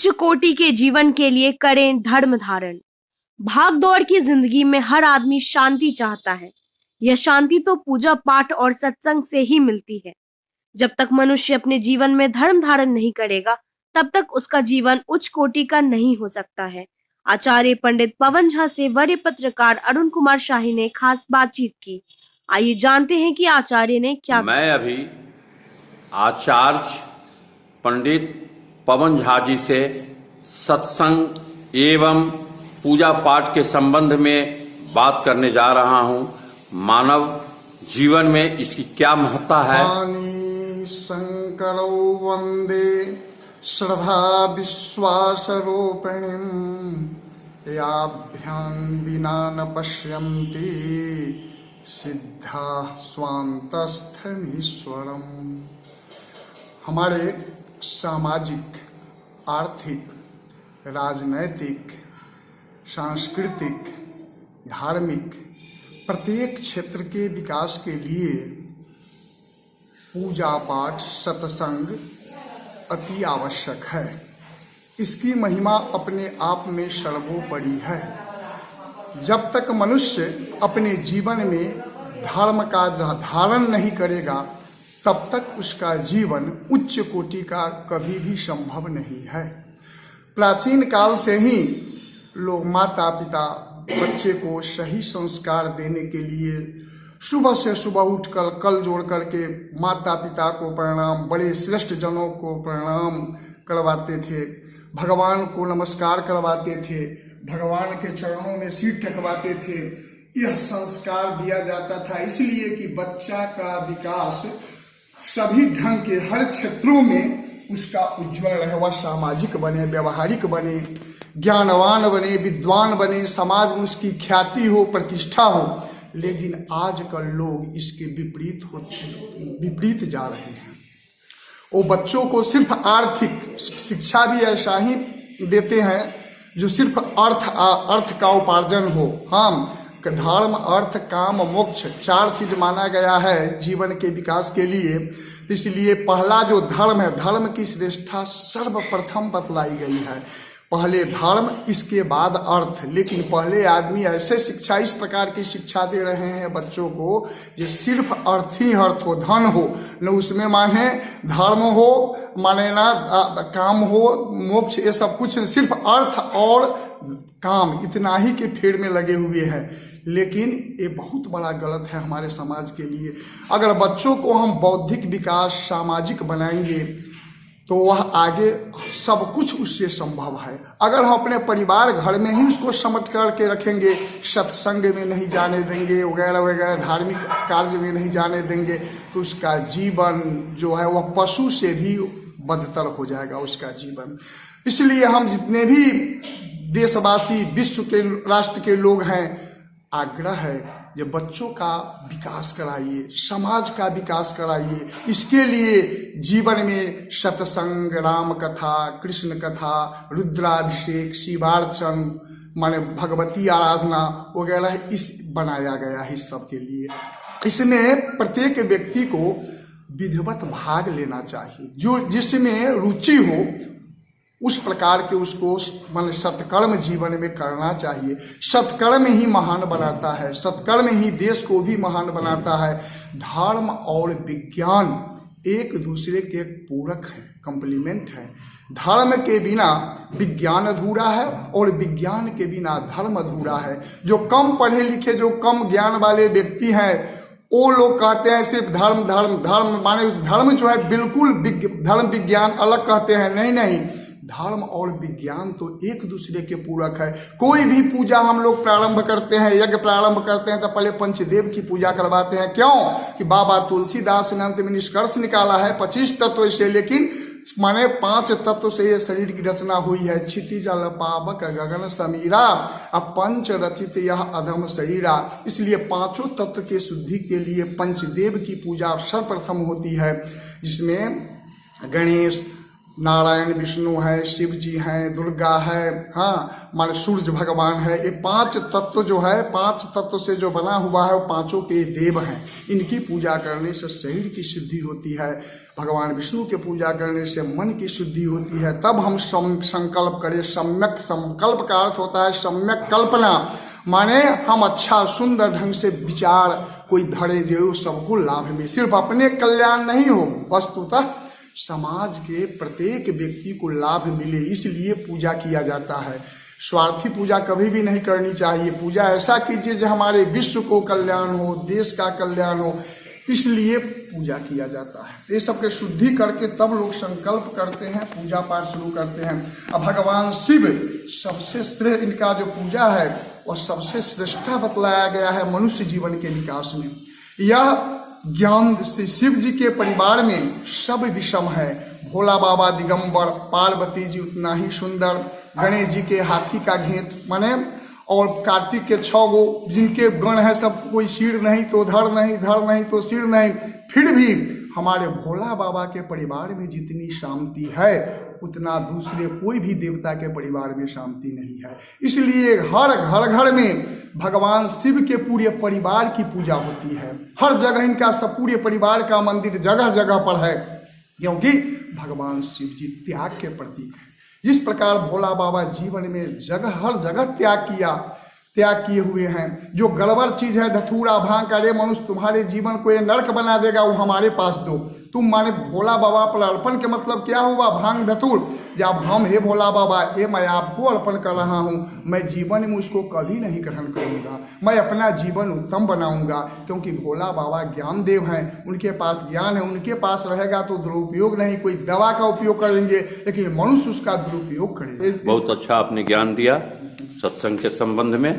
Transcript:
उच्च कोटि के जीवन के लिए करें धर्म धारण। भाग दौड़ की जिंदगी में हर आदमी शांति चाहता है। यह शांति तो पूजा पाठ और सत्संग से ही मिलती है। जब तक मनुष्य अपने जीवन में धर्म धारण नहीं करेगा, तब तक उसका जीवन उच्च कोटि का नहीं हो सकता है। आचार्य पंडित पवन झा से वरीय पत्रकार अरुण कुमार शाही ने खास बातचीत की। आइए जानते हैं कि आचार्य ने क्या। मैं अभी आचार्य पंडित पवन झा जी से सत्संग एवं पूजा पाठ के संबंध में बात करने जा रहा हूं। मानव जीवन में इसकी क्या महत्ता है। शंकरौ वंदे श्रद्धा विश्वास रूपिणीं याभ्यां विना न पश्यन्ति सिद्धा स्वान्तस्थमीश्वरम्। हमारे सामाजिक, आर्थिक, राजनैतिक, सांस्कृतिक, धार्मिक प्रत्येक क्षेत्र के विकास के लिए पूजा पाठ सत्संग अति आवश्यक है। इसकी महिमा अपने आप में सर्वोपरि है। जब तक मनुष्य अपने जीवन में धर्म का धारण नहीं करेगा, तब तक उसका जीवन उच्च कोटि का कभी भी संभव नहीं है। प्राचीन काल से ही लोग माता पिता बच्चे को सही संस्कार देने के लिए सुबह से सुबह उठकर कल जोड़ करके माता पिता को प्रणाम, बड़े श्रेष्ठ जनों को प्रणाम करवाते थे, भगवान को नमस्कार करवाते थे, भगवान के चरणों में सिर ठकवाते थे। यह संस्कार दिया जाता था इसलिए कि बच्चा का विकास सभी ढंग के हर क्षेत्रों में उसका उज्जवल रहे, वह सामाजिक बने, व्यवहारिक बने, ज्ञानवान बने, विद्वान बने, समाज में उसकी ख्याति हो, प्रतिष्ठा हो। लेकिन आजकल लोग इसके विपरीत जा रहे हैं। वो बच्चों को सिर्फ आर्थिक शिक्षा भी ऐसा ही देते हैं जो सिर्फ अर्थ का उपार्जन हो। हम धर्म, अर्थ, काम, मोक्ष 4 चीज माना गया है जीवन के विकास के लिए। इसलिए पहला जो धर्म है, धर्म की श्रेष्ठता सर्वप्रथम बतलाई गई है। पहले धर्म, इसके बाद अर्थ। लेकिन पहले आदमी ऐसे शिक्षा, इस प्रकार की शिक्षा दे रहे हैं बच्चों को जो सिर्फ अर्थ ही अर्थ हो, धन हो न उसमें माने धर्म हो, माने ना काम हो, मोक्ष, ये सब कुछ सिर्फ अर्थ और काम इतना ही के फेर में लगे हुए हैं। लेकिन ये बहुत बड़ा गलत है हमारे समाज के लिए। अगर बच्चों को हम बौद्धिक विकास, सामाजिक बनाएंगे तो वह आगे सब कुछ उससे संभव है। अगर हम अपने परिवार घर में ही उसको समझ करके रखेंगे, सत्संग में नहीं जाने देंगे, वगैरह वगैरह धार्मिक कार्य में नहीं जाने देंगे, तो उसका जीवन जो है वह पशु से भी बदतर हो जाएगा उसका जीवन। इसलिए हम जितने भी देशवासी, विश्व के, राष्ट्र के लोग हैं, आग्रह है ये बच्चों का विकास कराइए, समाज का विकास कराइए। इसके लिए जीवन में सत्संग, राम कथा, कृष्ण कथा, रुद्राभिषेक, शिवार्चन, माने भगवती आराधना वगैरह इस बनाया गया है। इस सब के लिए इसमें प्रत्येक व्यक्ति को विधिवत भाग लेना चाहिए। जो जिसमें रुचि हो उस प्रकार के उसको मान सत्कर्म जीवन में करना चाहिए। सत्कर्म ही महान बनाता है, सत्कर्म ही देश को भी महान बनाता है। धर्म और विज्ञान एक दूसरे के पूरक हैं, कंप्लीमेंट हैं। धर्म के बिना विज्ञान अधूरा है और विज्ञान के बिना धर्म अधूरा है। जो कम पढ़े लिखे, जो कम ज्ञान वाले व्यक्ति हैं, वो लोग कहते हैं सिर्फ धर्म धर्म धर्म, माने धर्म जो है बिल्कुल धर्म विज्ञान अलग कहते हैं। नहीं नहीं, धर्म और विज्ञान तो एक दूसरे के पूरक है। कोई भी पूजा हम लोग प्रारंभ करते हैं, यज्ञ प्रारंभ करते हैं तो पहले पंचदेव की पूजा करवाते हैं। क्यों? कि बाबा तुलसीदास ने अंत में निष्कर्ष निकाला है 25 तत्व से, लेकिन माने 5 तत्व से ये शरीर की रचना हुई है। क्षिति जल पावक गगन समीरा, अब पंच रचित यह अधम शरीरा। इसलिए 5 तत्व के शुद्धि के लिए पंचदेव की पूजा सर्वप्रथम होती है, जिसमें गणेश, नारायण विष्णु है, शिव जी हैं, दुर्गा है, हाँ मान सूर्य भगवान है। ये 5 तत्व जो है, 5 तत्व से जो बना हुआ है वो पांचों के देव हैं। इनकी पूजा करने से शरीर की शुद्धि होती है। भगवान विष्णु की पूजा करने से मन की शुद्धि होती है। तब हम संकल्प करें। सम्यक संकल्प का अर्थ होता है सम्यक कल्पना, माने हम अच्छा सुंदर ढंग से विचार कोई धरे जो सबको लाभ में, सिर्फ अपने कल्याण नहीं हो, वस्तुतः समाज के प्रत्येक व्यक्ति को लाभ मिले, इसलिए पूजा किया जाता है। स्वार्थी पूजा कभी भी नहीं करनी चाहिए। पूजा ऐसा कीजिए जो हमारे विश्व को कल्याण हो, देश का कल्याण हो, इसलिए पूजा किया जाता है। ये सबके शुद्धि करके तब लोग संकल्प करते हैं, पूजा पाठ शुरू करते हैं। अब भगवान शिव सबसे श्रेष्ठ, इनका जो पूजा है वह सबसे श्रेष्ठा बतलाया गया है मनुष्य जीवन के विकास में। यह ज्ञान से शिव जी के परिवार में सब विषम है। भोला बाबा दिगंबर, पार्वती जी उतना ही सुंदर, गणेश जी के हाथी का घेंट माने, और कार्तिक के 6 गो जिनके गण है, सब कोई सिर नहीं तो धड़ नहीं, धड़ नहीं तो सिर नहीं, फिर भी हमारे भोला बाबा के परिवार में जितनी शांति है उतना दूसरे कोई भी देवता के परिवार में शांति नहीं है। इसलिए हर घर में भगवान शिव के पूरे परिवार की पूजा होती है। हर जगह इनका सब पूरे परिवार का मंदिर जगह जगह पर है, क्योंकि भगवान शिव जी त्याग के प्रतीक है। जिस प्रकार भोला बाबा जीवन में हर जगह त्याग किए हुए हैं। जो गड़बड़ चीज है, धतूरा भांग का, रे मनुष्य तुम्हारे जीवन को ये नरक बना देगा, वो हमारे पास दो। तुम माने भोला बाबा पर अर्पण के मतलब क्या हुआ? भांग धतूर। जब हम हे भोला बाबा, ये मैं आपको अर्पण कर रहा हूँ, मैं जीवन में उसको कभी नहीं ग्रहण करूँगा, मैं अपना जीवन उत्तम बनाऊंगा, क्योंकि भोला बाबा ज्ञान देव हैं, उनके पास ज्ञान है, उनके पास रहेगा तो दुरुपयोग नहीं, कोई दवा का उपयोग करेंगे लेकिन मनुष्य उसका दुरुपयोग करेंगे। बहुत अच्छा आपने ज्ञान दिया सत्संग के संबंध में।